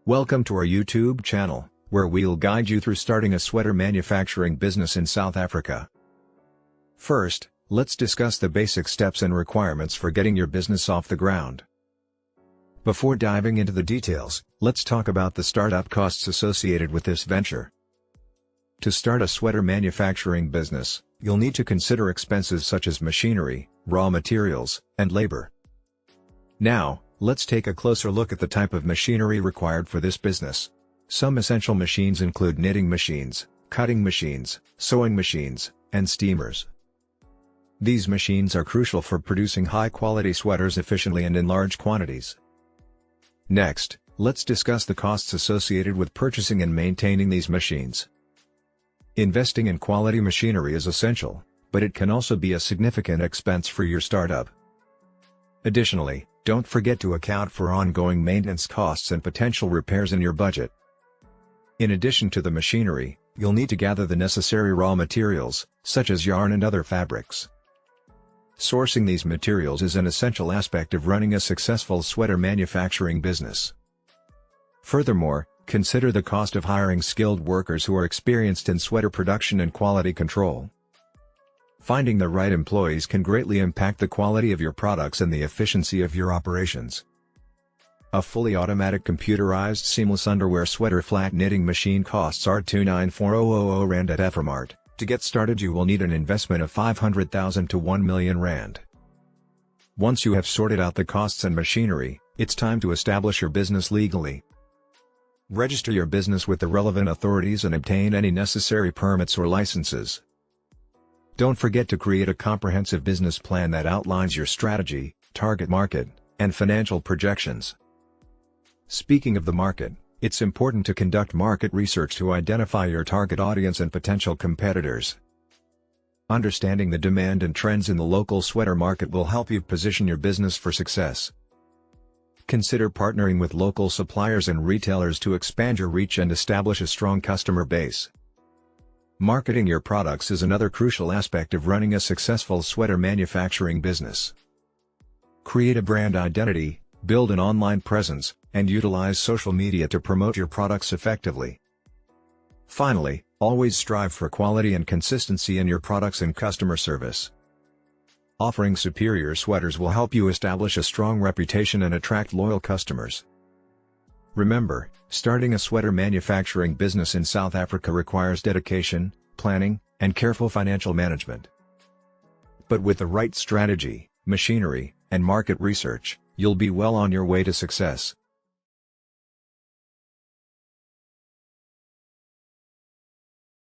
Welcome to our YouTube channel, where we'll guide you through starting a sweater manufacturing business in South Africa. First, let's discuss the basic steps and requirements for getting your business off the ground. Before diving into the details, let's talk about the startup costs associated with this venture. To start a sweater manufacturing business, you'll need to consider expenses such as machinery, raw materials, and labor. Now, let's take a closer look at the type of machinery required for this business. Some essential machines include knitting machines, cutting machines, sewing machines, and steamers. These machines are crucial for producing high-quality sweaters efficiently and in large quantities. Next, let's discuss the costs associated with purchasing and maintaining these machines. Investing in quality machinery is essential, but it can also be a significant expense for your startup. Additionally, don't forget to account for ongoing maintenance costs and potential repairs in your budget. In addition to the machinery, you'll need to gather the necessary raw materials, such as yarn and other fabrics. Sourcing these materials is an essential aspect of running a successful sweater manufacturing business. Furthermore, consider the cost of hiring skilled workers who are experienced in sweater production and quality control. Finding the right employees can greatly impact the quality of your products and the efficiency of your operations. A fully automatic computerized seamless underwear sweater flat knitting machine costs R294,000 at Efremart. To get started, you will need an investment of 500,000 to 1 million rand. Once you have sorted out the costs and machinery, it's time to establish your business legally. Register your business with the relevant authorities and obtain any necessary permits or licenses. Don't forget to create a comprehensive business plan that outlines your strategy, target market, and financial projections. Speaking of the market, it's important to conduct market research to identify your target audience and potential competitors. Understanding the demand and trends in the local sweater market will help you position your business for success. Consider partnering with local suppliers and retailers to expand your reach and establish a strong customer base. Marketing your products is another crucial aspect of running a successful sweater manufacturing business. Create a brand identity, build an online presence, and utilize social media to promote your products effectively. Finally, always strive for quality and consistency in your products and customer service. Offering superior sweaters will help you establish a strong reputation and attract loyal customers. Remember, starting a sweater manufacturing business in South Africa requires dedication, planning, and careful financial management. But with the right strategy, machinery, and market research, you'll be well on your way to success.